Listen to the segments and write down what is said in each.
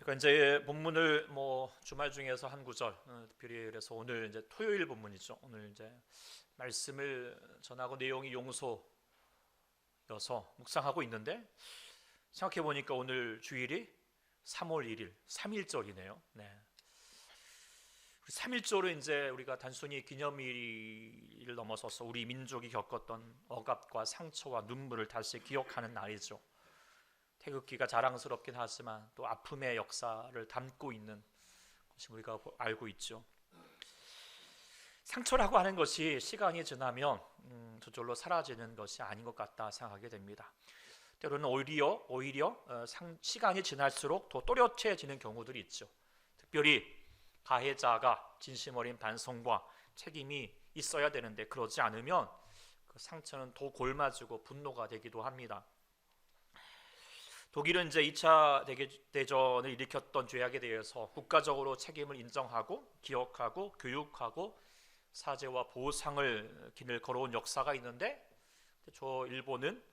제가 이제 본문을 주말 중에서 한 구절, 특별히 그래서 오늘 이제 토요일 본문이죠. 오늘 이제 말씀을 전하고 내용이 용서여서 묵상하고 있는데 생각해 보니까 오늘 주일이 3월 1일 3.1절이네요. 네. 3.1절은 이제 우리가 단순히 기념일을 넘어서서 우리 민족이 겪었던 억압과 상처와 눈물을 다시 기억하는 날이죠. 태극기가 자랑스럽긴 하지만 또 아픔의 역사를 담고 있는 것이 우리가 알고 있죠. 상처라고 하는 것이 시간이 지나면 저절로 사라지는 것이 아닌 것 같다 생각하게 됩니다. 때로는 오히려 시간이 지날수록 더 또렷해지는 경우들이 있죠. 특별히 가해자가 진심 어린 반성과 책임이 있어야 되는데 그러지 않으면 그 상처는 더 골마지고 분노가 되기도 합니다. 독일은 이제 2차 대전을 일으켰던 죄악에 대해서 국가적으로 책임을 인정하고 기억하고 교육하고 사죄와 보상을 길을 걸어온 역사가 있는데 저 일본은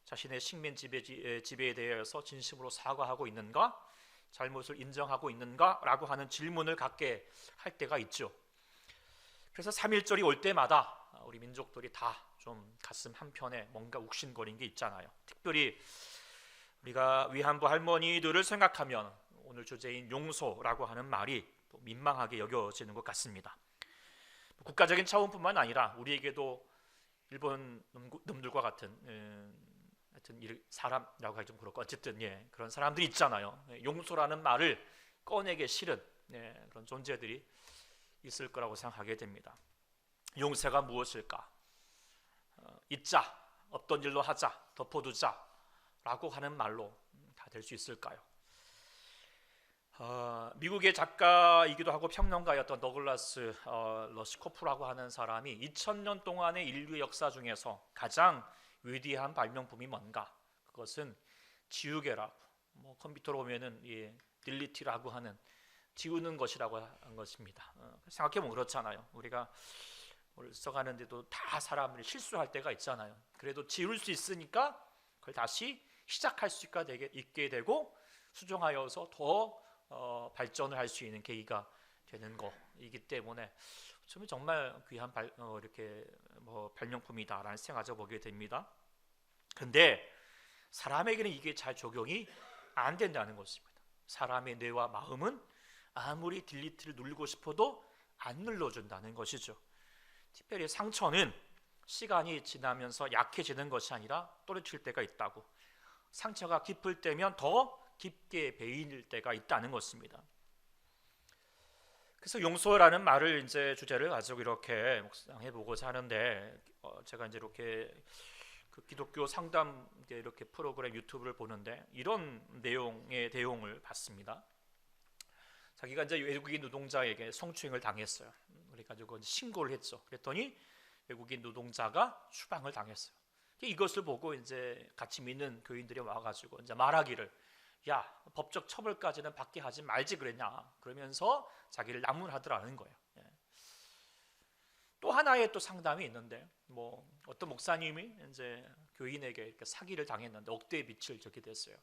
자신의 식민 지배에 대해서 진심으로 사과하고 있는가? 잘못을 인정하고 있는가? 라고 하는 질문을 갖게 할 때가 있죠. 그래서 3.1절이 올 때마다 우리 민족들이 다 좀 가슴 한편에 뭔가 욱신거린 게 있잖아요. 특별히 우리가 위안부 할머니들을 생각하면 오늘 주제인 용서라고 하는 말이 또 민망하게 여겨지는 것 같습니다. 국가적인 차원뿐만 아니라 우리에게도 일본 놈들과 같은 하여튼 사람이라고 하기 좀 그렇고 어쨌든 그런 사람들이 있잖아요. 용서라는 말을 꺼내기 싫은 그런 존재들이 있을 거라고 생각하게 됩니다. 용서가 무엇일까? 잊자, 없던 일로 하자, 덮어두자 라고 하는 말로 다 될 수 있을까요? 미국의 작가이기도 하고 평론가였던 더글라스 러시코프라고 하는 사람이 2000년 동안의 인류의 역사 중에서 가장 위대한 발명품이 뭔가? 그것은 지우개라고, 컴퓨터로 보면은 딜리트라고 하는 지우는 것이라고 한 것입니다. 생각해보면 그렇잖아요. 우리가 뭘 써가는데도 다 사람들이 실수할 때가 있잖아요. 그래도 지울 수 있으니까 그걸 다시 시작할 수 있게 되고 수정하여서 더 발전을 할 수 있는 계기가 되는 거이기 때문에 정말 귀한 발명품이다라는 생각을 보게 됩니다. 근데 사람에게는 이게 잘 적용이 안 된다는 것입니다. 사람의 뇌와 마음은 아무리 딜리트를 누르고 싶어도 안 눌러준다는 것이죠. 특별히 상처는 시간이 지나면서 약해지는 것이 아니라 또렷해질 때가 있다고. 상처가 깊을 때면 더 깊게 베일 때가 있다는 것입니다. 그래서 용서라는 말을 이제 주제를 가지고 이렇게 묵상해 보고자 하는데 제가 이제 이렇게 그 기독교 상담 이렇게 프로그램 유튜브를 보는데 이런 내용을 봤습니다. 자기가 이제 외국인 노동자에게 성추행을 당했어요. 그래가지고 신고를 했죠. 그랬더니 외국인 노동자가 추방을 당했어요. 이것을 보고 이제 같이 믿는 교인들이 와가지고 이제 말하기를, 야, 법적 처벌까지는 받게 하지 말지 그랬냐, 그러면서 자기를 나무라더라는 거예요. 또 하나의 또 상담이 있는데 어떤 목사님이 이제 교인에게 이렇게 사기를 당했는데 억대의 빚을 졌게 됐어요.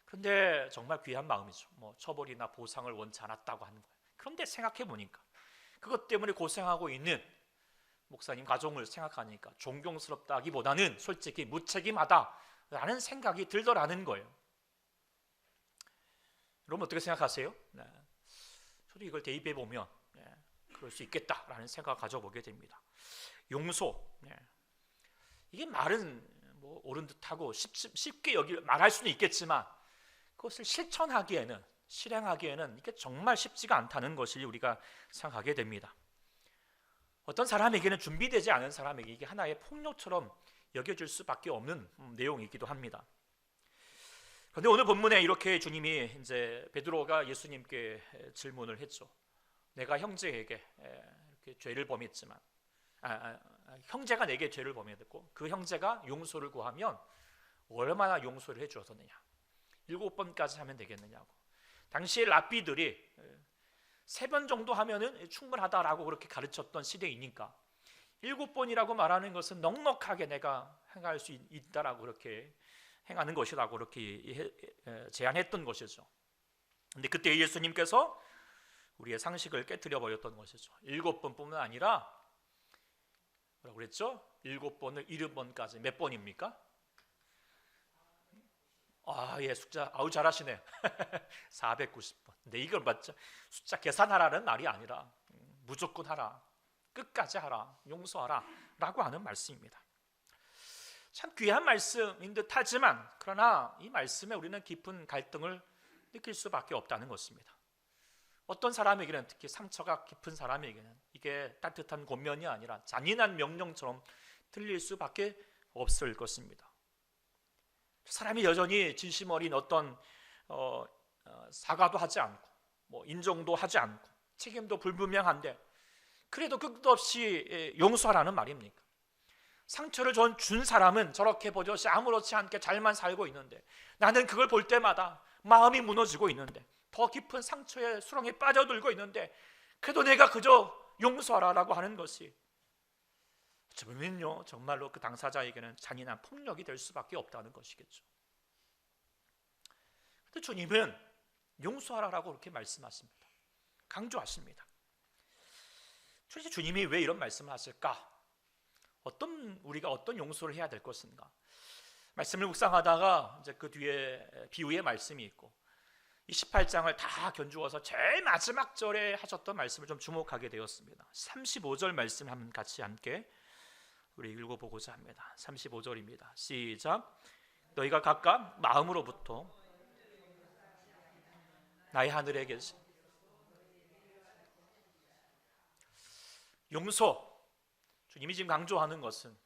그런데 정말 귀한 마음이죠. 처벌이나 보상을 원치 않았다고 하는 거예요. 그런데 생각해 보니까 그것 때문에 고생하고 있는 목사님 가정을 생각하니까 존경스럽다기보다는 솔직히 무책임하다라는 생각이 들더라는 거예요. 여러분 어떻게 생각하세요? 저도 이걸 대입해 보면 그럴 수 있겠다라는 생각을 가져보게 됩니다. 용서, 이게 말은 옳은 듯하고 쉽게 말할 수는 있겠지만 그것을 실행하기에는 이게 정말 쉽지가 않다는 것을 우리가 생각하게 됩니다. 어떤 사람에게는 준비되지 않은 사람에게 이게 하나의 폭력처럼 여겨질 수밖에 없는 내용이기도 합니다. 그런데 오늘 본문에 이렇게 주님이 이제 베드로가 예수님께 질문을 했죠. 내가 형제에게 이렇게 죄를 범했지만 형제가 내게 죄를 범했고 그 형제가 용서를 구하면 얼마나 용서를 해주었느냐, 7번까지 하면 되겠느냐고. 당시의 랍비들이 3번 정도 하면은 충분하다라고 그렇게 가르쳤던 시대이니까 7번이라고 말하는 것은 넉넉하게 내가 행할 수 있다라고 그렇게 행하는 것이라고 그렇게 제안했던 것이죠. 근데 그때 예수님께서 우리의 상식을 깨뜨려 버렸던 것이죠. 7번뿐만 아니라 뭐라고 그랬죠? 7번을 70번까지 몇 번입니까? 예, 숫자 잘하시네. 490번. 근데 이걸 맞죠? 숫자 계산하라는 말이 아니라 무조건 하라, 끝까지 하라, 용서하라 라고 하는 말씀입니다. 참 귀한 말씀인 듯 하지만 그러나 이 말씀에 우리는 깊은 갈등을 느낄 수밖에 없다는 것입니다. 어떤 사람에게는, 특히 상처가 깊은 사람에게는 이게 따뜻한 권면이 아니라 잔인한 명령처럼 들릴 수밖에 없을 것입니다. 사람이 여전히 진심 어린 어떤 사과도 하지 않고 인정도 하지 않고 책임도 불분명한데 그래도 끝없이 용서하라는 말입니까? 상처를 준 사람은 저렇게 버젓이 아무렇지 않게 잘만 살고 있는데 나는 그걸 볼 때마다 마음이 무너지고 있는데 더 깊은 상처의 수렁에 빠져들고 있는데 그래도 내가 그저 용서하라라고 하는 것이 어쩌면요 정말로 그 당사자에게는 잔인한 폭력이 될 수밖에 없다는 것이겠죠. 그런데 주님은 용서하라라고 그렇게 말씀하십니다. 강조하십니다. 도대체 주님이 왜 이런 말씀을 하실까? 우리가 어떤 용서를 해야 될 것인가? 말씀을 묵상하다가 이제 그 뒤에 비유의 말씀이 있고 이 18장을 다 견주어서 제일 마지막 절에 하셨던 말씀을 좀 주목하게 되었습니다. 35절 말씀 한번 같이 함께 우리 읽어보고자 합니다. 35절입니다. 시작. 너희가 각각 마음으로부터 나의 하늘에 계신 용서, 주님이 지금 강조하는 것은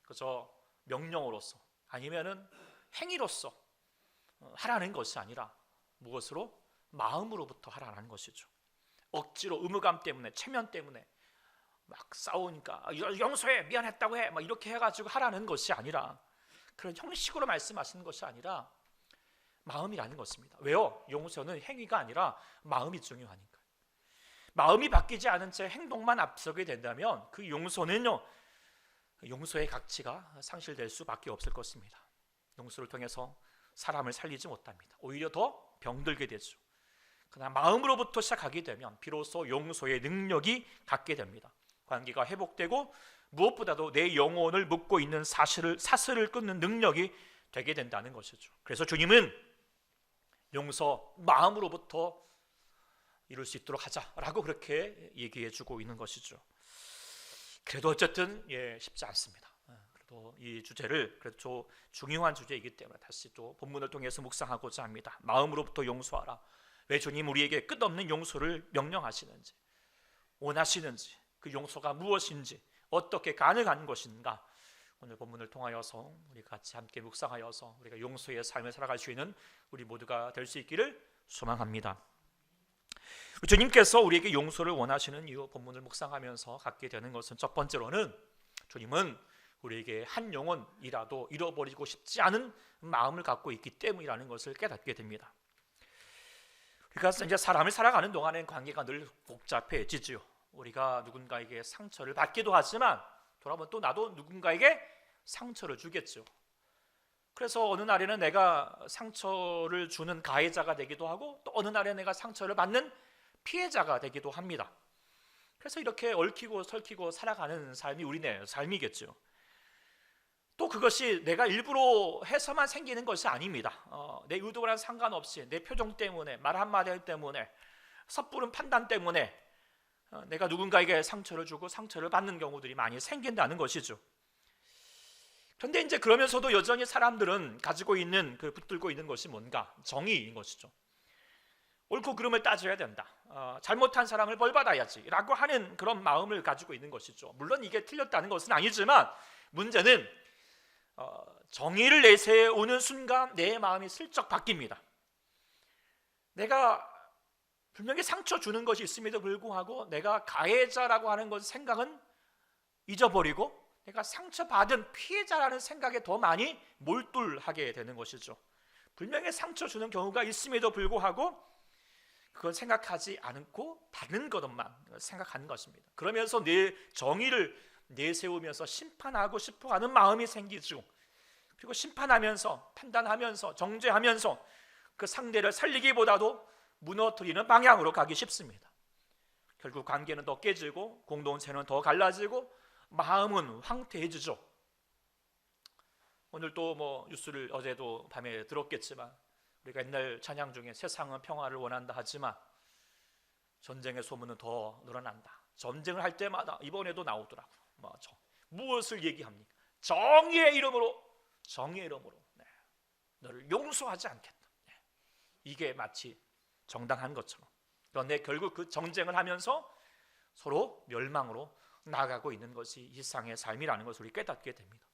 그저 명령으로서 아니면은 행위로서 하라는 것이 아니라 무엇으로? 마음으로부터 하라는 것이죠. 억지로 의무감 때문에, 체면 때문에 막 싸우니까 용서해, 미안했다고 해, 막 이렇게 해가지고 하라는 것이 아니라, 그런 형식으로 말씀하시는 것이 아니라 마음이라는 것입니다. 왜요? 용서는 행위가 아니라 마음이 중요하니까. 마음이 바뀌지 않은 채 행동만 앞서게 된다면 그 용서는요, 용서의 가치가 상실될 수밖에 없을 것입니다. 용서를 통해서 사람을 살리지 못합니다. 오히려 더 병들게 되죠. 그러나 마음으로부터 시작하게 되면 비로소 용서의 능력이 갖게 됩니다. 관계가 회복되고 무엇보다도 내 영혼을 묶고 있는 사슬을 끊는 능력이 되게 된다는 것이죠. 그래서 주님은 용서 마음으로부터 이룰 수 있도록 하자라고 그렇게 얘기해 주고 있는 것이죠. 그래도 어쨌든 쉽지 않습니다. 그래도 이 주제를 그래도 중요한 주제이기 때문에 다시 또 본문을 통해서 묵상하고자 합니다. 마음으로부터 용서하라. 왜 주님 우리에게 끝없는 용서를 명령하시는지, 원하시는지, 그 용서가 무엇인지, 어떻게 가능한 것인가, 오늘 본문을 통하여서 우리 같이 함께 묵상하여서 우리가 용서의 삶을 살아갈 수 있는 우리 모두가 될 수 있기를 소망합니다. 주님께서 우리에게 용서를 원하시는 이유, 본문을 묵상하면서 갖게 되는 것은 첫 번째로는 주님은 우리에게 한 영혼이라도 잃어버리고 싶지 않은 마음을 갖고 있기 때문이라는 것을 깨닫게 됩니다. 그러니까 이제 사람을 살아가는 동안엔 관계가 늘 복잡해지죠. 우리가 누군가에게 상처를 받기도 하지만 돌아보면 또 나도 누군가에게 상처를 주겠죠. 그래서 어느 날에는 내가 상처를 주는 가해자가 되기도 하고 또 어느 날에 내가 상처를 받는 피해자가 되기도 합니다. 그래서 이렇게 얽히고 설키고 살아가는 삶이 우리네 삶이겠죠. 또 그것이 내가 일부러 해서만 생기는 것이 아닙니다. 내 의도랑 상관없이 내 표정 때문에, 말 한마디 때문에, 섣부른 판단 때문에 내가 누군가에게 상처를 주고 상처를 받는 경우들이 많이 생긴다는 것이죠. 그런데 이제 그러면서도 여전히 사람들은 가지고 있는, 붙들고 있는 것이 뭔가? 정의인 것이죠. 옳고 그름을 따져야 된다. 잘못한 사람을 벌받아야지 라고 하는 그런 마음을 가지고 있는 것이죠. 물론 이게 틀렸다는 것은 아니지만 문제는 정의를 내세우는 순간 내 마음이 슬쩍 바뀝니다. 내가 분명히 상처 주는 것이 있음에도 불구하고 내가 가해자라고 하는 것 생각은 잊어버리고 내가 상처받은 피해자라는 생각에 더 많이 몰두하게 되는 것이죠. 분명히 상처 주는 경우가 있음에도 불구하고 그건 생각하지 않고 다른 것만 생각하는 것입니다. 그러면서 내 정의를 내세우면서 심판하고 싶어하는 마음이 생기죠. 그리고 심판하면서, 판단하면서, 정죄하면서 그 상대를 살리기보다도 무너뜨리는 방향으로 가기 쉽습니다. 결국 관계는 더 깨지고 공동체는 더 갈라지고 마음은 황폐해지죠. 오늘 또 뉴스를 어제도 밤에 들었겠지만 우리가 옛날 찬양 중에 세상은 평화를 원한다 하지만 전쟁의 소문은 더 늘어난다. 전쟁을 할 때마다 이번에도 나오더라고요. 무엇을 얘기합니까? 정의의 이름으로 네. 너를 용서하지 않겠다. 네. 이게 마치 정당한 것처럼. 그런데 결국 그 정쟁을 하면서 서로 멸망으로 나아가고 있는 것이 이 세상의 삶이라는 것을 우리 깨닫게 됩니다.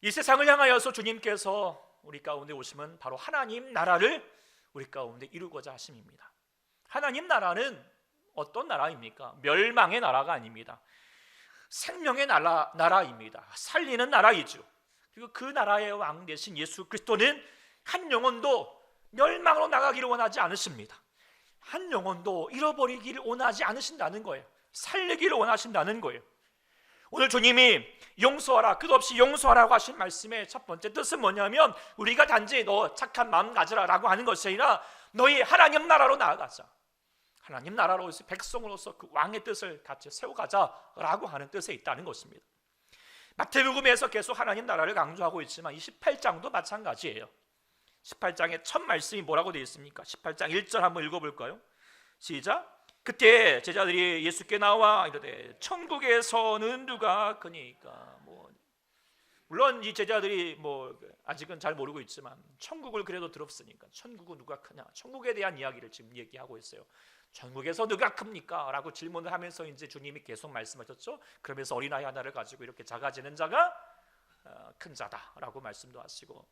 이 세상을 향하여서 주님께서 우리 가운데 오시면 바로 하나님 나라를 우리 가운데 이루고자 하심입니다. 하나님 나라는 어떤 나라입니까? 멸망의 나라가 아닙니다. 생명의 나라입니다. 살리는 나라이죠. 그리고 그 나라의 왕 되신 예수 그리스도는 한 영혼도 멸망으로 나가기를 원하지 않으십니다. 한 영혼도 잃어버리기를 원하지 않으신다는 거예요. 살리기를 원하신다는 거예요. 오늘 주님이 용서하라, 끝없이 용서하라고 하신 말씀의 첫 번째 뜻은 뭐냐면 우리가 단지 너 착한 마음 가져라 라고 하는 것이 아니라 너희 하나님 나라로 나아가자. 하나님 나라로서 백성으로서 그 왕의 뜻을 같이 세워가자라고 하는 뜻에 있다는 것입니다. 마태복음에서 계속 하나님 나라를 강조하고 있지만 이 18장도 마찬가지예요. 18장의 첫 말씀이 뭐라고 되어 있습니까? 18장 1절 한번 읽어볼까요? 시작. 그때 제자들이 예수께 나와 이르되 천국에서는 누가 크니까. 물론 이 제자들이 아직은 잘 모르고 있지만 천국을 그래도 들었으니까 천국은 누가 크냐, 천국에 대한 이야기를 지금 얘기하고 있어요. 천국에서 누가 큽니까? 라고 질문을 하면서 이제 주님이 계속 말씀하셨죠. 그러면서 어린아이 하나를 가지고 이렇게 작아지는 자가 큰 자다라고 말씀도 하시고,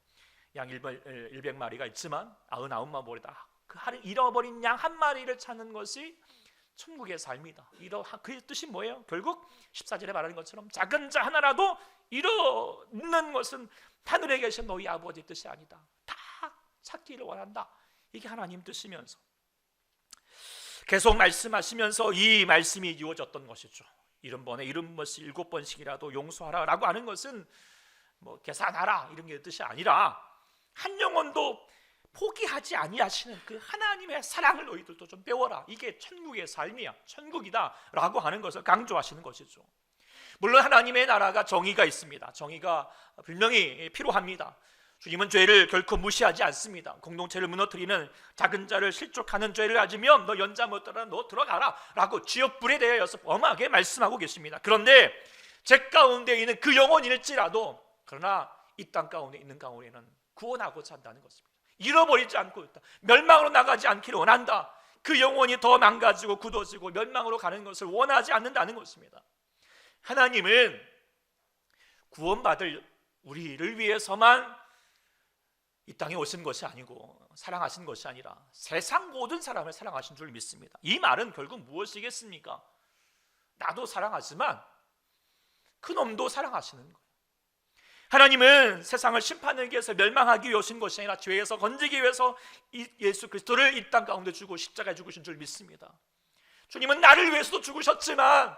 양 100마리가 있지만 99마리다. 그 잃어버린 양 한 마리를 찾는 것이 천국의 삶이다. 그 뜻이 뭐예요? 결국 14절에 말하는 것처럼 작은 자 하나라도 잃어있는 것은 하늘에 계신 너희 아버지 뜻이 아니다. 다 찾기를 원한다. 이게 하나님 뜻이면서 계속 말씀하시면서 이 말씀이 이루어졌던 것이죠. 70번에 7번씩이라도 용서하라 라고 하는 것은 계산하라 이런 게 뜻이 아니라 한 영혼도 포기하지 아니하시는 그 하나님의 사랑을 너희들도 좀 배워라. 이게 천국의 삶이야, 천국이다 라고 하는 것을 강조하시는 것이죠. 물론 하나님의 나라가 정의가 있습니다. 정의가 분명히 필요합니다. 주님은 죄를 결코 무시하지 않습니다. 공동체를 무너뜨리는 작은 자를 실족하는 죄를 가지면 너 연자 못하라, 너 들어가라 라고 지옥불에 대하여서 엄하게 말씀하고 계십니다. 그런데 제 가운데 있는 그 영혼일지라도 그러나 이 땅 가운데 있는 가운데는 구원하고자 한다는 것입니다. 잃어버리지 않고 있다. 멸망으로 나가지 않기를 원한다. 그 영혼이 더 망가지고 굳어지고 멸망으로 가는 것을 원하지 않는다는 것입니다. 하나님은 구원받을 우리를 위해서만 이 땅에 오신 것이 아니고 사랑하신 것이 아니라 세상 모든 사람을 사랑하신 줄 믿습니다. 이 말은 결국 무엇이겠습니까? 나도 사랑하지만 그놈도 사랑하시는 거예요. 하나님은 세상을 심판하기 위해서 멸망하기 위해 오신 것이 아니라 죄에서 건지기 위해서 예수 그리스도를 이 땅 가운데 주고 십자가에 죽으신 줄 믿습니다. 주님은 나를 위해서도 죽으셨지만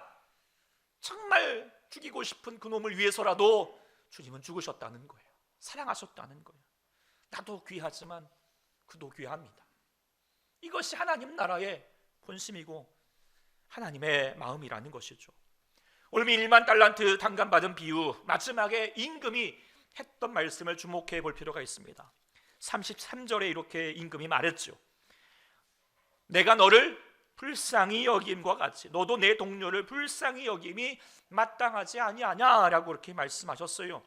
정말 죽이고 싶은 그놈을 위해서라도 주님은 죽으셨다는 거예요. 사랑하셨다는 거예요. 나도 귀하지만 그도 귀합니다. 이것이 하나님 나라의 본심이고 하나님의 마음이라는 것이죠. 올미 1만 달란트 탕감받은 비유 마지막에 임금이 했던 말씀을 주목해 볼 필요가 있습니다. 33절에 이렇게 임금이 말했죠. 내가 너를 불쌍히 여김과 같이 너도 내 동료를 불쌍히 여김이 마땅하지 아니하냐라고 그렇게 말씀하셨어요.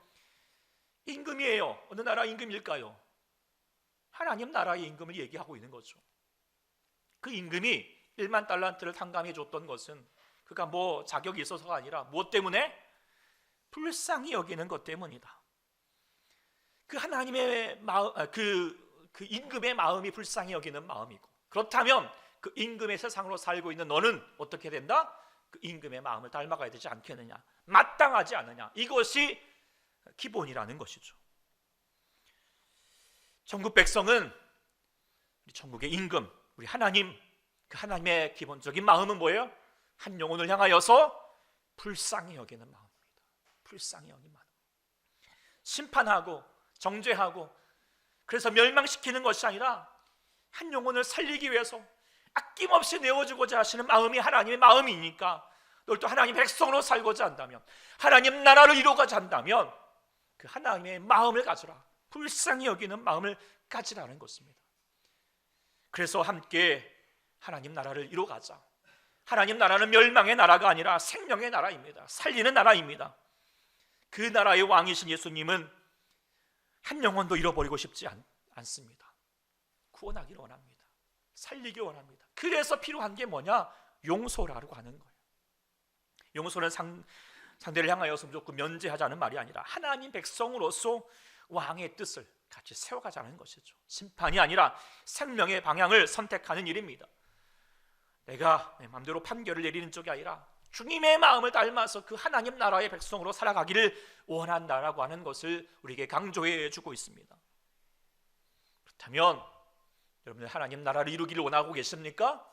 임금이에요. 어느 나라 임금일까요? 하나님 나라의 임금을 얘기하고 있는 거죠. 그 임금이 1만 달란트를 탕감해 줬던 것은 그가 자격이 있어서가 아니라 무엇 때문에? 불쌍히 여기는 것 때문이다. 그 하나님의 마음, 그 임금의 마음이 불쌍히 여기는 마음이고, 그렇다면 그 임금의 세상으로 살고 있는 너는 어떻게 된다? 그 임금의 마음을 닮아가야 되지 않겠느냐, 마땅하지 않느냐, 이것이 기본이라는 것이죠. 천국 백성은 우리 천국의 임금, 우리 하나님, 그 하나님의 기본적인 마음은 뭐예요? 한 영혼을 향하여서 불쌍히 여기는 마음입니다. 불쌍히 여기는 마음. 심판하고 정죄하고 그래서 멸망시키는 것이 아니라 한 영혼을 살리기 위해서 아낌없이 내어주고자 하시는 마음이 하나님의 마음이니까, 널 또 하나님 백성으로 살고자 한다면, 하나님 나라를 이루고자 한다면 그 하나님의 마음을 가져라, 불쌍히 여기는 마음을 가지라는 것입니다. 그래서 함께 하나님 나라를 이루어가자. 하나님 나라는 멸망의 나라가 아니라 생명의 나라입니다. 살리는 나라입니다. 그 나라의 왕이신 예수님은 한 영혼도 잃어버리고 싶지 않습니다. 구원하기를 원합니다. 살리기 원합니다. 그래서 필요한 게 뭐냐? 용서라고 하는 거예요. 용서는 상대를 향하여서 무조건 면제하자는 말이 아니라 하나님 백성으로서 왕의 뜻을 같이 세워가자는 것이죠. 심판이 아니라 생명의 방향을 선택하는 일입니다. 내가 내 마음대로 판결을 내리는 쪽이 아니라 주님의 마음을 닮아서 그 하나님 나라의 백성으로 살아가기를 원한다라고 하는 것을 우리에게 강조해 주고 있습니다. 그렇다면 여러분들 하나님 나라를 이루기를 원하고 계십니까?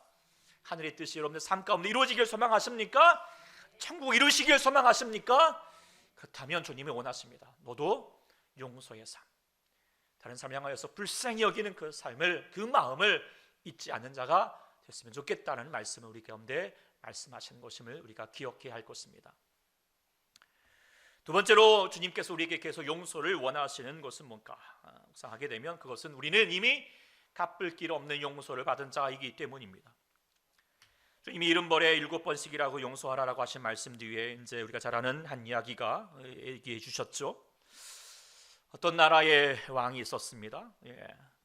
하늘의 뜻이 여러분들 삶 가운데 이루어지길 소망하십니까? 천국 이루시길 소망하십니까? 그렇다면 주님이 원하십니다. 너도 용서의 삶, 다른 사람을 향하여서 불쌍히 여기는 그 삶을, 그 마음을 잊지 않는 자가 됐으면 좋겠다는 말씀을 우리 가운데 말씀하시는 것임을 우리가 기억해야 할 것입니다. 두 번째로 주님께서 우리에게 계속 용서를 원하시는 것은 뭔가 묵상하게 되면 그것은 우리는 이미 갚을 길 없는 용서를 받은 자이기 때문입니다. 주님이 70벌에 7번씩이라고 용서하라고 하신 말씀 뒤에 이제 우리가 잘 아는 한 이야기가 얘기해 주셨죠. 어떤 나라의 왕이 있었습니다.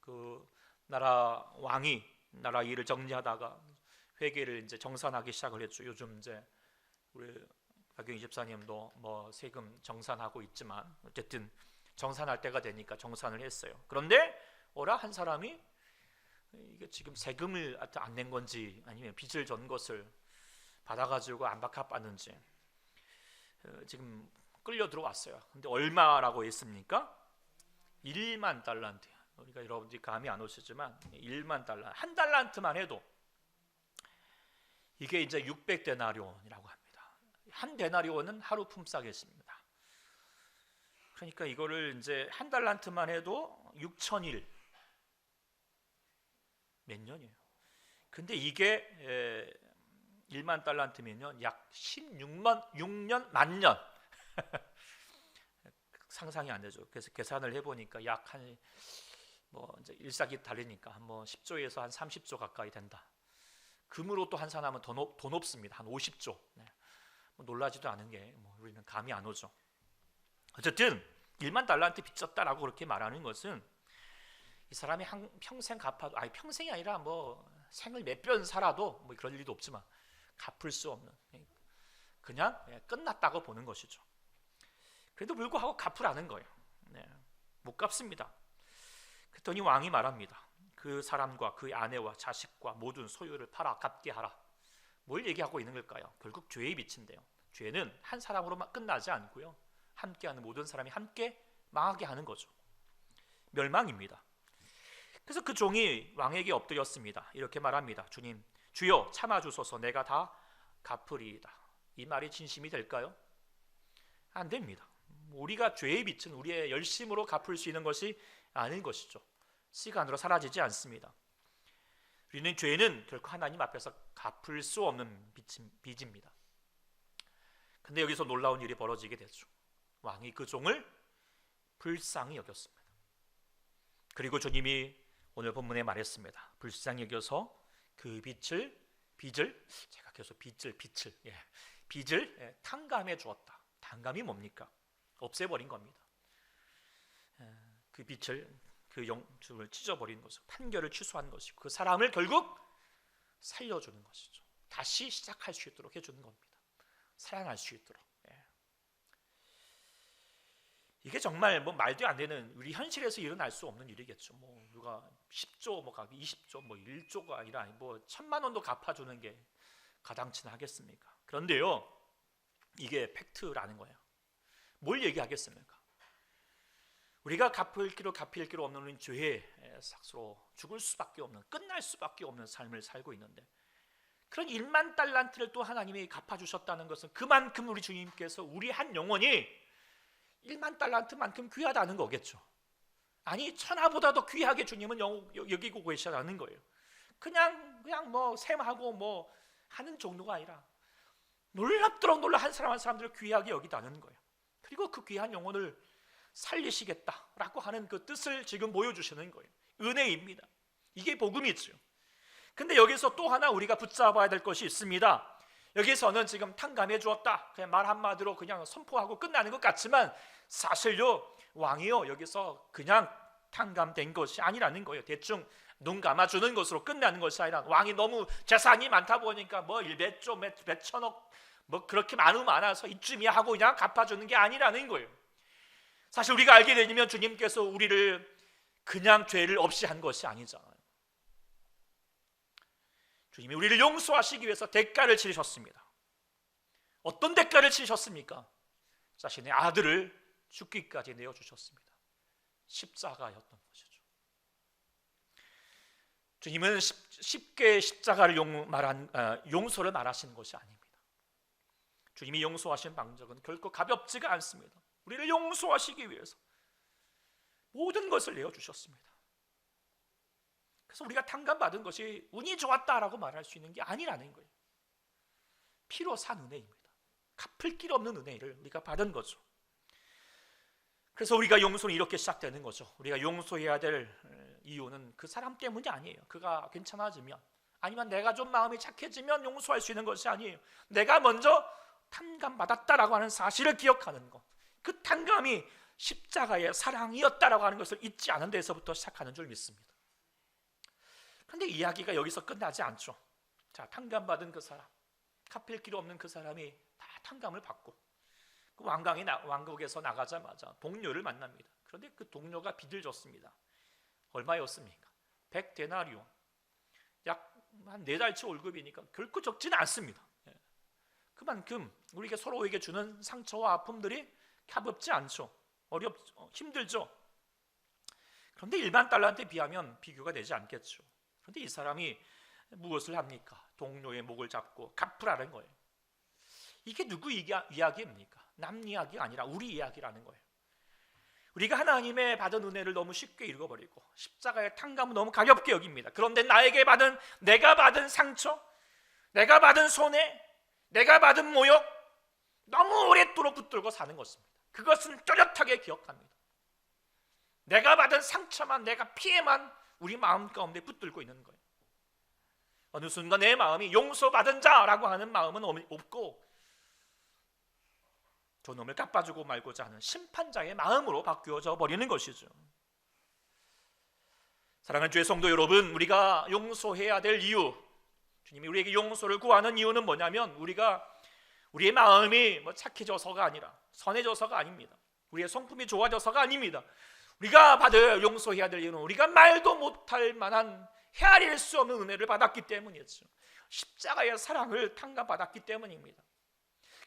그 나라 왕이 나라 일을 정리하다가 회계를 이제 정산하기 시작을 했죠. 요즘 이제 우리 박경희 집사님도 뭐 세금 정산하고 있지만 어쨌든 정산할 때가 되니까 정산을 했어요. 그런데 한 사람이 이게 지금 세금을 안 낸 건지 아니면 빚을 전 것을 받아가지고 안 갚았는지 지금 끌려 들어왔어요. 근데 얼마라고 했습니까? 1만 달란트. 우리가 여러분들이 감이 안 오시지만 1만 달란트, 한 달란트만 해도 이게 이제 600데나리온이라고 합니다. 한 데나리온은 하루 품삯이십니다. 그러니까 이거를 이제 한 달란트만 해도 6,000일, 몇 년이에요. 근데 이게 1만 달란트면요 약 6년 만년 상상이 안 되죠. 그래서 계산을 해보니까 약 한 뭐 이제 일삭이 달리니까 한 뭐 10조에서 한 30조 가까이 된다. 금으로 또 환산하면 더 높습니다. 한 50조. 네. 뭐 놀라지도 않은 게 뭐 우리는 감이 안 오죠. 어쨌든 1만 달란트 빚졌다라고 그렇게 말하는 것은 이 사람이 평생 갚아도, 아니 평생이 아니라 뭐 생을 몇 번 살아도 뭐 그럴 일도 없지만 갚을 수 없는, 그냥 끝났다고 보는 것이죠. 그래도 불구하고 갚으라는 거예요. 네. 못 갚습니다. 그랬더니 왕이 말합니다. 그 사람과 그 아내와 자식과 모든 소유를 팔아 갚게 하라. 뭘 얘기하고 있는 걸까요? 결국 죄의 빛인데요. 죄는 한 사람으로만 끝나지 않고요, 함께하는 모든 사람이 함께 망하게 하는 거죠. 멸망입니다. 그래서 그 종이 왕에게 엎드렸습니다. 이렇게 말합니다. 주님, 주여 참아주소서, 내가 다 갚으리이다. 이 말이 진심이 될까요? 안 됩니다. 우리가 죄의 빛은 우리의 열심으로 갚을 수 있는 것이 아닌 것이죠. 시간으로 사라지지 않습니다. 우리는 죄는 결코 하나님 앞에서 갚을 수 없는 빚입니다. 근데 여기서 놀라운 일이 벌어지게 되죠. 왕이 그 종을 불쌍히 여겼습니다. 그리고 주님이 오늘 본문에 말했습니다. 불쌍히 여겨서 그 빚을 제가 계속 빚을 탕감해 주었다. 탕감이 뭡니까? 없애버린 겁니다. 그 빚을, 그 영주를 찢어버리는 것이고 판결을 취소한 것이고 그 사람을 결국 살려주는 것이죠. 다시 시작할 수 있도록 해주는 겁니다. 살아날 수 있도록. 이게 정말 뭐 말도 안 되는, 우리 현실에서 일어날 수 없는 일이겠죠. 뭐 누가 10조, 뭐 20조, 뭐 1조가 아니라 뭐 1,000만 원도 갚아주는 게 가당치나 하겠습니까? 그런데요, 이게 팩트라는 거예요. 뭘 얘기하겠습니까? 우리가 갚을 길 없는 죄의 삭스로 죽을 수밖에 없는, 끝날 수밖에 없는 삶을 살고 있는데, 그런 1만 달란트를 또 하나님이 갚아주셨다는 것은 그만큼 우리 주님께서 우리 한 영혼이 1만 달란트만큼 귀하다는 거겠죠. 아니 천하보다도 귀하게 주님은 여기고 계시다는 거예요. 그냥 뭐 셈하고 뭐 하는 정도가 아니라 놀랍도록 놀라 한 사람 한 사람들을 귀하게 여기다는 거예요. 그리고 그 귀한 영혼을 살리시겠다라고 하는 그 뜻을 지금 보여주시는 거예요. 은혜입니다. 이게 복음이죠. 근데 여기서 또 하나 우리가 붙잡아야 될 것이 있습니다. 여기서는 지금 탕감해 주었다, 그냥 말 한마디로 그냥 선포하고 끝나는 것 같지만 사실요, 왕이요 여기서 그냥 탕감된 것이 아니라는 거예요. 대충 눈 감아주는 것으로 끝나는 것이 아니라, 왕이 너무 재산이 많다 보니까 뭐 일백조 몇천억 뭐 그렇게 많아서 이쯤이야 하고 그냥 갚아주는 게 아니라는 거예요. 사실 우리가 알게 되면 주님께서 우리를 그냥 죄를 없이 한 것이 아니잖아요. 주님이 우리를 용서하시기 위해서 대가를 치르셨습니다. 어떤 대가를 치르셨습니까? 자신의 아들을 죽기까지 내어주셨습니다. 십자가였던 것이죠. 주님은 쉽게 십자가를 용서를 말하시는 것이 아닙니다. 주님이 용서하신 방법은 결코 가볍지가 않습니다. 우리를 용서하시기 위해서 모든 것을 내어주셨습니다. 그래서 우리가 탕감받은 것이 운이 좋았다라고 말할 수 있는 게 아니라는 거예요. 피로 산 은혜입니다. 갚을 길 없는 은혜를 우리가 받은 거죠. 그래서 우리가 용서는 이렇게 시작되는 거죠. 우리가 용서해야 될 이유는 그 사람 때문이 아니에요. 그가 괜찮아지면, 아니면 내가 좀 마음이 착해지면 용서할 수 있는 것이 아니에요. 내가 먼저 탕감받았다라고 하는 사실을 기억하는 것, 그 탕감이 십자가의 사랑이었다라고 하는 것을 잊지 않은 데서부터 시작하는 줄 믿습니다. 그런데 이야기가 여기서 끝나지 않죠. 자, 탕감받은 그 사람, 갚을 길 없는 그 사람이 다 탕감을 받고 그 왕국에서 나가자마자 동료를 만납니다. 그런데 그 동료가 빚을 졌습니다. 얼마였습니까? 100데나리온, 약 한 4달치 월급이니까 결코 적지는 않습니다. 그만큼 우리가 서로에게 주는 상처와 아픔들이 가볍지 않죠. 힘들죠. 그런데 일반 달러한테 비하면 비교가 되지 않겠죠. 그런데 이 사람이 무엇을 합니까? 동료의 목을 잡고 갚으라는 거예요. 이게 누구 이야기입니까? 남 이야기가 아니라 우리 이야기라는 거예요. 우리가 하나님의 받은 은혜를 너무 쉽게 읽어버리고 십자가의 탕감은 너무 가볍게 여깁니다. 그런데 내가 받은 상처, 내가 받은 손해, 내가 받은 모욕, 너무 오랫도록 붙들고 사는 것입니다. 그것은 또렷하게 기억합니다. 내가 받은 상처만, 내가 피해만 우리 마음 가운데 붙들고 있는 거예요. 어느 순간 내 마음이 용서받은 자라고 하는 마음은 없고 저놈을 갚아주고 말고자 하는 심판자의 마음으로 바뀌어져 버리는 것이죠. 사랑하는 주의 성도 여러분, 우리가 용서해야 될 이유, 주님이 우리에게 용서를 구하는 이유는 뭐냐면, 우리의 마음이 착해져서가 아니라, 선해져서가 아닙니다. 우리의 성품이 좋아져서가 아닙니다. 우리가 용서해야 될 이유는 우리가 말도 못할 만한 헤아릴 수 없는 은혜를 받았기 때문이죠. 십자가의 사랑을 탕감받았기 때문입니다.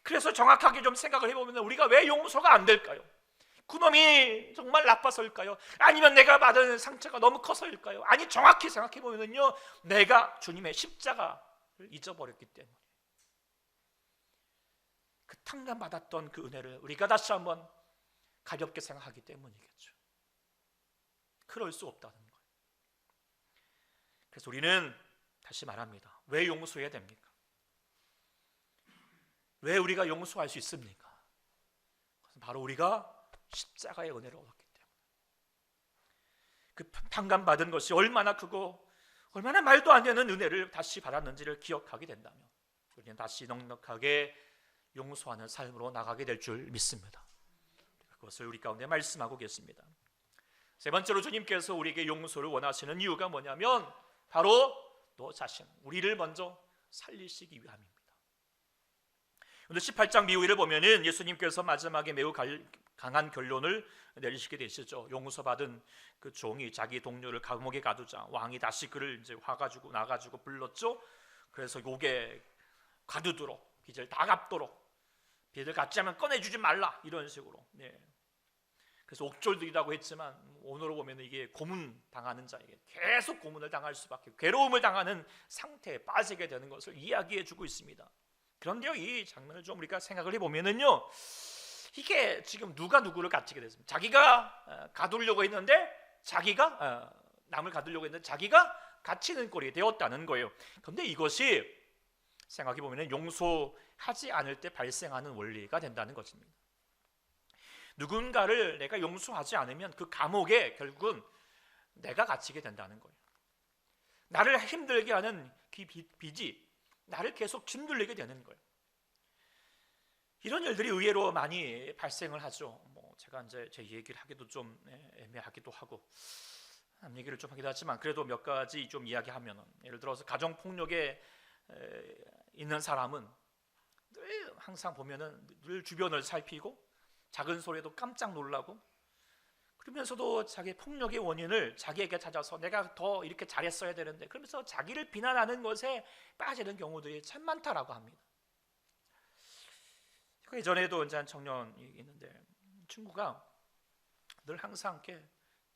그래서 정확하게 좀 생각을 해보면 우리가 왜 용서가 안 될까요? 그놈이 정말 나빠서일까요? 아니면 내가 받은 상처가 너무 커서일까요? 아니, 정확히 생각해보면요, 내가 주님의 십자가를 잊어버렸기 때문에, 그 탕감받았던 그 은혜를 우리가 다시 한번 가볍게 생각하기 때문이겠죠. 그럴 수 없다는 거예요. 그래서 우리는 다시 말합니다. 왜 용서해야 됩니까? 왜 우리가 용서할 수 있습니까? 바로 우리가 십자가의 은혜를 얻었기 때문에, 그 탕감받은 것이 얼마나 크고 얼마나 말도 안 되는 은혜를 다시 받았는지를 기억하게 된다면 우리는 다시 넉넉하게 용서하는 삶으로 나가게 될 줄 믿습니다. 그것을 우리 가운데 말씀하고 계십니다. 세 번째로 주님께서 우리에게 용서를 원하시는 이유가 뭐냐면 바로 너 자신, 우리를 먼저 살리시기 위함입니다. 오늘 18장 이후를 보면은 예수님께서 마지막에 매우 강한 결론을 내리시게 되시죠. 용서받은 그 종이 자기 동료를 감옥에 가두자 왕이 다시 그를 이제 화가지고 나가지고 불렀죠. 그래서 욕에 가두도록, 빚을 다 갚도록, 빚을 갚지 않으면 꺼내주지 말라, 이런 식으로. 네. 그래서 옥졸들이라고 했지만 오늘로 보면 이게 고문 당하는 자에게 계속 고문을 당할 수밖에, 괴로움을 당하는 상태에 빠지게 되는 것을 이야기해주고 있습니다. 그런데요, 이 장면을 좀 우리가 생각을 해보면은요, 이게 지금 누가 누구를 갇히게 됐습니까? 자기가 가두려고 했는데 자기가 남을 가두려고 했는데 자기가 갇히는 꼴이 되었다는 거예요. 그런데 이것이 생각해 보면 용서하지 않을 때 발생하는 원리가 된다는 것입니다. 누군가를 내가 용서하지 않으면 그 감옥에 결국은 내가 갇히게 된다는 거예요. 나를 힘들게 하는 그 빚이 나를 계속 짓눌리게 되는 거예요. 이런 일들이 의외로 많이 발생을 하죠. 제가 이제 제 얘기를 하기도 좀 애매하기도 하고 남 얘기를 좀 하기도 하지만 그래도 몇 가지 좀 이야기하면은, 예를 들어서 가정 폭력에 있는 사람은 늘 항상 보면은 늘 주변을 살피고 작은 소리에도 깜짝 놀라고, 그러면서도 자기 폭력의 원인을 자기에게 찾아서 내가 더 이렇게 잘했어야 되는데, 그러면서 자기를 비난하는 것에 빠지는 경우들이 참 많다라고 합니다. 제가 예전에도 이제 한 청년이 있는데 친구가 늘 항상 이렇게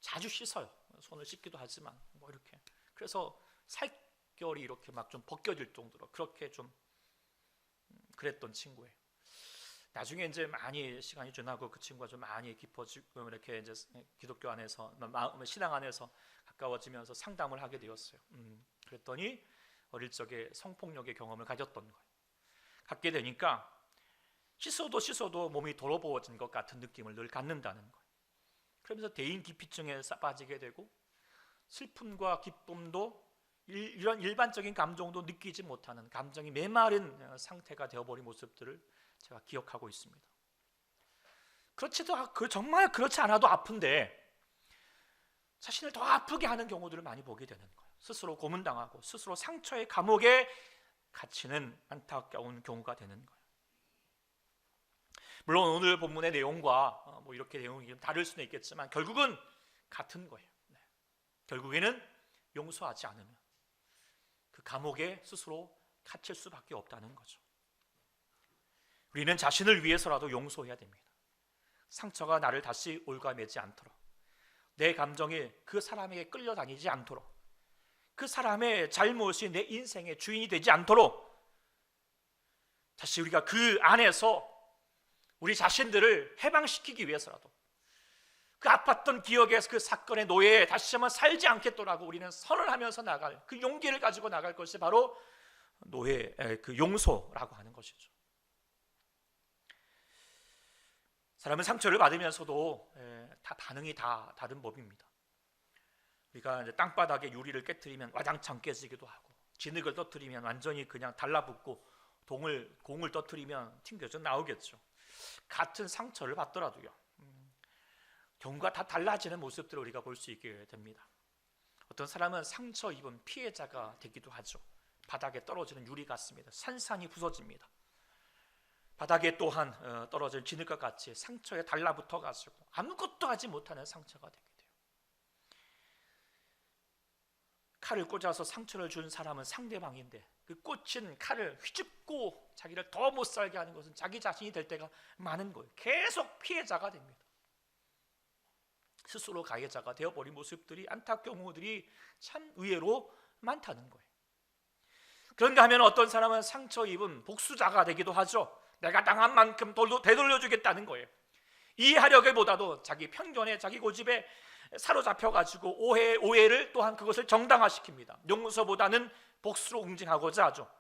자주 씻어요. 손을 씻기도 하지만 이렇게, 그래서 살결이 이렇게 막 좀 벗겨질 정도로 그렇게 좀 그랬던 친구예요. 나중에 이제 많이 시간이 지나고 그 친구가 좀 많이 깊어지고 이렇게 이제 기독교 안에서 신앙 안에서 가까워지면서 상담을 하게 되었어요. 그랬더니 어릴 적에 성폭력의 경험을 가졌던 거예요. 갖게 되니까 씻어도 몸이 더러워진 것 같은 느낌을 늘 갖는다는 거예요. 그러면서 대인 기피증에 빠지게 되고 슬픔과 기쁨도 이런 일반적인 감정도 느끼지 못하는 감정이 메마른 상태가 되어버린 모습들을 제가 기억하고 있습니다. 정말 그렇지 않아도 아픈데 자신을 더 아프게 하는 경우들을 많이 보게 되는 거예요. 스스로 고문당하고 스스로 상처의 감옥에 갇히는 안타까운 경우가 되는 거예요. 물론 오늘 본문의 내용과 이렇게 내용이 좀 다를 수는 있겠지만 결국은 같은 거예요. 결국에는 용서하지 않으면 그 감옥에 스스로 갇힐 수밖에 없다는 거죠. 우리는 자신을 위해서라도 용서해야 됩니다. 상처가 나를 다시 올가매지 않도록, 내 감정이 그 사람에게 끌려다니지 않도록, 그 사람의 잘못이 내 인생의 주인이 되지 않도록 다시 우리가 그 안에서 우리 자신들을 해방시키기 위해서라도 그 아팠던 기억에서 그 사건의 노예에 다시 한번 살지 않겠더라고 우리는 선언하면서 나갈 그 용기를 가지고 나갈 것이 바로 그 용서라고 하는 것이죠. 사람은 상처를 받으면서도 다 반응이 다 다른 법입니다. 우리가 이제 땅바닥에 유리를 깨뜨리면 와장창 깨지기도 하고, 진흙을 떠뜨리면 완전히 그냥 달라붙고, 공을 떠뜨리면 튕겨져 나오겠죠. 같은 상처를 받더라도요, 경우가 다 달라지는 모습들을 우리가 볼 수 있게 됩니다. 어떤 사람은 상처 입은 피해자가 되기도 하죠. 바닥에 떨어지는 유리 같습니다. 산산이 부서집니다. 바닥에 또한 떨어진 진흙과 같이 상처에 달라붙어 가지고 아무것도 하지 못하는 상처가 되게 돼요. 칼을 꽂아서 상처를 준 사람은 상대방인데 그 꽂힌 칼을 휘집고 자기를 더 못 살게 하는 것은 자기 자신이 될 때가 많은 거예요. 계속 피해자가 됩니다. 스스로 가해자가 되어버린 모습들이, 안타까운 경우들이 참 의외로 많다는 거예요. 그런가 하면 어떤 사람은 상처 입은 복수자가 되기도 하죠. 내가 당한 만큼 되돌려주겠다는 거예요. 이해하려기보다도 자기 편견에, 자기 고집에 사로잡혀가지고 오해를 또한 그것을 정당화시킵니다. 용서보다는 복수로 응징하고자 하죠.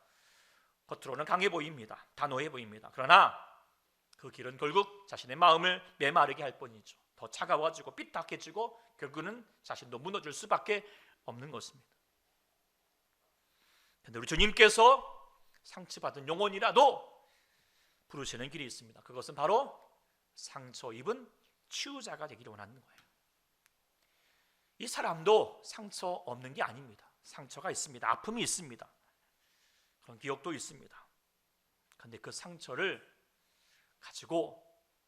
겉으로는 강해 보입니다. 단호해 보입니다. 그러나 그 길은 결국 자신의 마음을 메마르게 할 뿐이죠. 더 차가워지고 삐딱해지고 결국은 자신도 무너질 수밖에 없는 것입니다. 그런데 우리 주님께서 상처받은 영혼이라도 부르시는 길이 있습니다. 그것은 바로 상처 입은 치유자가 되기를 원하는 거예요. 이 사람도 상처 없는 게 아닙니다. 상처가 있습니다. 아픔이 있습니다. 그런 기억도 있습니다. 그런데 그 상처를 가지고,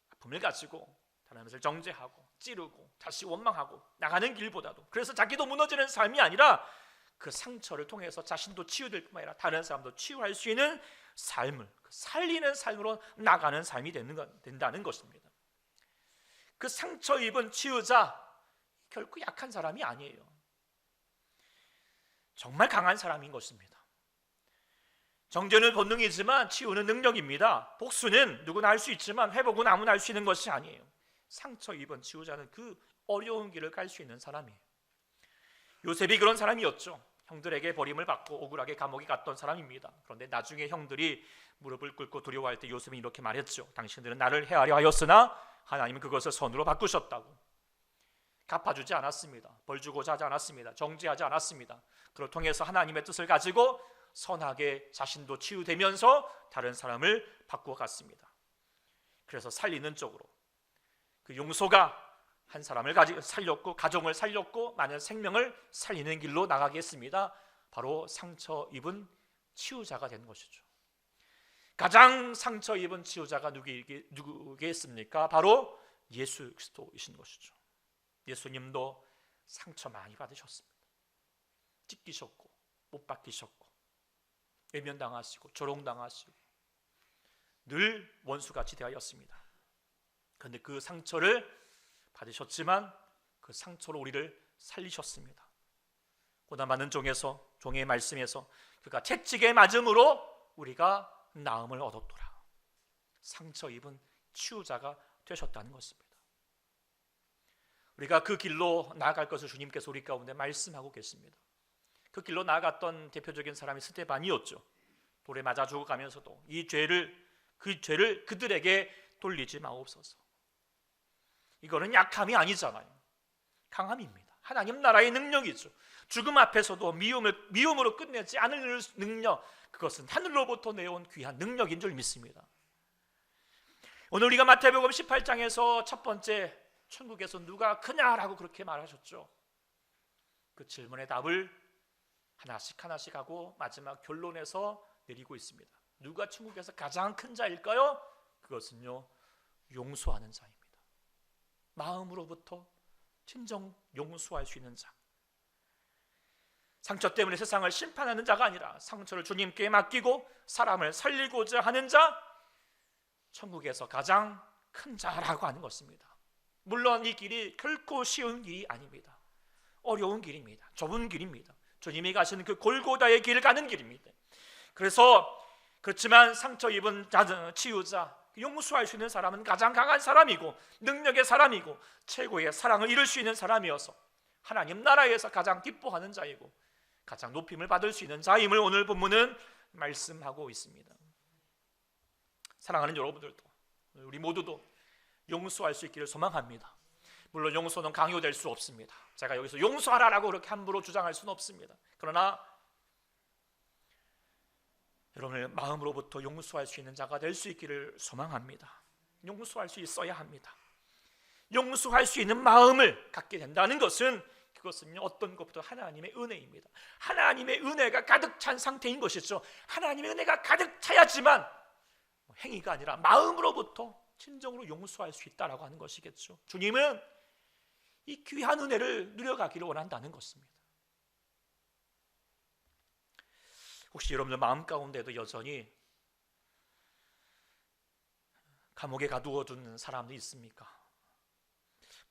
아픔을 가지고 다른 것을 정죄하고 찌르고 다시 원망하고 나가는 길보다도, 그래서 자기도 무너지는 삶이 아니라 그 상처를 통해서 자신도 치유될 뿐만 아니라 다른 사람도 치유할 수 있는 삶을, 살리는 삶으로 나가는 삶이 된다는 것입니다. 그 상처 입은 치유자, 결코 약한 사람이 아니에요. 정말 강한 사람인 것입니다. 정죄는 본능이지만 치유는 능력입니다. 복수는 누구나 할 수 있지만 회복은 아무나 할 수 있는 것이 아니에요. 상처 입은 치유자는 그 어려운 길을 갈 수 있는 사람이에요. 요셉이 그런 사람이었죠. 형들에게 버림을 받고 억울하게 감옥에 갔던 사람입니다. 그런데 나중에 형들이 무릎을 꿇고 두려워할 때 요셉이 이렇게 말했죠. 당신들은 나를 해하려 하였으나 하나님은 그것을 선으로 바꾸셨다고. 갚아주지 않았습니다. 벌 주고자 하지 않았습니다. 정죄하지 않았습니다. 그걸 통해서 하나님의 뜻을 가지고 선하게 자신도 치유되면서 다른 사람을 바꾸어 갔습니다. 그래서 살리는 쪽으로, 그 용서가 한 사람을 살렸고 가정을 살렸고 많은 생명을 살리는 길로 나가게 했습니다. 바로 상처 입은 치유자가 된 것이죠. 가장 상처 입은 치유자가 누구겠습니까? 바로 예수 그리스도이신 것이죠. 예수님도 상처 많이 받으셨습니다. 찢기셨고 못 박히셨고 외면당하시고 조롱당하시고 늘 원수같이 대하였습니다. 그런데 그 상처를 받으셨지만 그 상처로 우리를 살리셨습니다. 고난받는 종의 말씀에서 그가 채찍에 맞음으로 우리가 나음을 얻었더라. 상처 입은 치유자가 되셨다는 것입니다. 우리가 그 길로 나아갈 것을 주님께서 우리 가운데 말씀하고 계십니다. 그 길로 나아갔던 대표적인 사람이 스데반이었죠. 돌에 맞아 죽어가면서도 그 죄를 그들에게 돌리지 마옵소서. 이거는 약함이 아니잖아요. 강함입니다. 하나님 나라의 능력이죠. 죽음 앞에서도 미움으로 끝내지 않을 능력, 그것은 하늘로부터 내온 귀한 능력인 줄 믿습니다. 오늘 우리가 마태복음 18장에서 첫 번째, 천국에서 누가 크냐라고 그렇게 말하셨죠. 그 질문의 답을 하나씩 하고 마지막 결론에서 내리고 있습니다. 누가 천국에서 가장 큰 자일까요? 그것은요, 용서하는 자입니다. 마음으로부터 진정 용서할 수 있는 자. 상처 때문에 세상을 심판하는 자가 아니라 상처를 주님께 맡기고 사람을 살리고자 하는 자, 천국에서 가장 큰 자라고 하는 것입니다. 물론 이 길이 결코 쉬운 길이 아닙니다. 어려운 길입니다. 좁은 길입니다. 주님이 가시는 그 골고다의 길을 가는 길입니다. 그렇지만 상처 입은 치유자, 용서할 수 있는 사람은 가장 강한 사람이고 능력의 사람이고 최고의 사랑을 이룰 수 있는 사람이어서 하나님 나라에서 가장 기뻐하는 자이고 가장 높임을 받을 수 있는 자임을 오늘 본문은 말씀하고 있습니다. 사랑하는 여러분들도, 우리 모두도 용서할 수 있기를 소망합니다. 물론 용서는 강요될 수 없습니다. 제가 여기서 용서하라라고 그렇게 함부로 주장할 수는 없습니다. 그러나 여러분의 마음으로부터 용서할 수 있는 자가 될 수 있기를 소망합니다. 용서할 수 있어야 합니다. 용서할 수 있는 마음을 갖게 된다는 것은 그것은요, 어떤 것보다 하나님의 은혜입니다. 하나님의 은혜가 가득 찬 상태인 것이죠. 하나님의 은혜가 가득 차야지만 행위가 아니라 마음으로부터 진정으로 용서할 수 있다라고 하는 것이겠죠. 주님은 이 귀한 은혜를 누려가기를 원한다는 것입니다. 혹시 여러분들 마음 가운데도 여전히 감옥에 가두어둔 사람도 있습니까?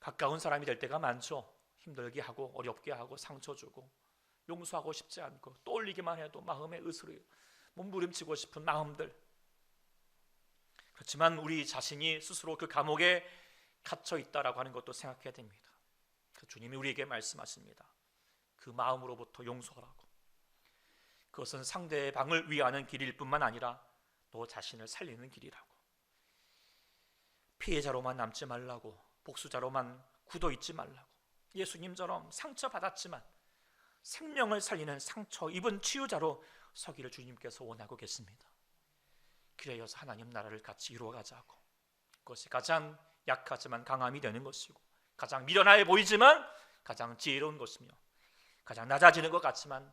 가까운 사람이 될 때가 많죠. 힘들게 하고 어렵게 하고 상처 주고 용서하고 싶지 않고 떠올리기만 해도 마음에 으스러요. 몸부림치고 싶은 마음들. 그렇지만 우리 자신이 스스로 그 감옥에 갇혀 있다라고 하는 것도 생각해야 됩니다. 주님이 우리에게 말씀하십니다. 그 마음으로부터 용서하라고. 그것은 상대방을 위하는 길일 뿐만 아니라 너 자신을 살리는 길이라고. 피해자로만 남지 말라고, 복수자로만 굳어 있지 말라고. 예수님처럼 상처받았지만 생명을 살리는 상처 입은 치유자로 서기를 주님께서 원하고 계십니다. 그래서 하나님 나라를 같이 이루어가자고. 그것이 가장 약하지만 강함이 되는 것이고 가장 미련해 보이지만 가장 지혜로운 것이며 가장 낮아지는 것 같지만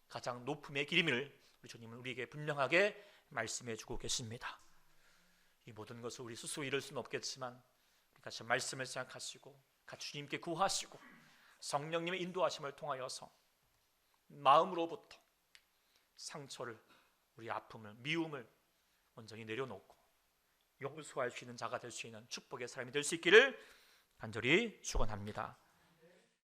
가장 높음의 길임을 우리 주님은 우리에게 분명하게 말씀해 주고 계십니다. 이 모든 것을 우리 스스로 이룰 수는 없겠지만 같이 말씀을 생각하시고 같이 주님께 구하시고 성령님의 인도하심을 통하여서 마음으로부터 상처를, 우리 아픔을, 미움을 온전히 내려놓고 용서할 수 있는 자가 될 수 있는 축복의 사람이 될 수 있기를 간절히 축원합니다.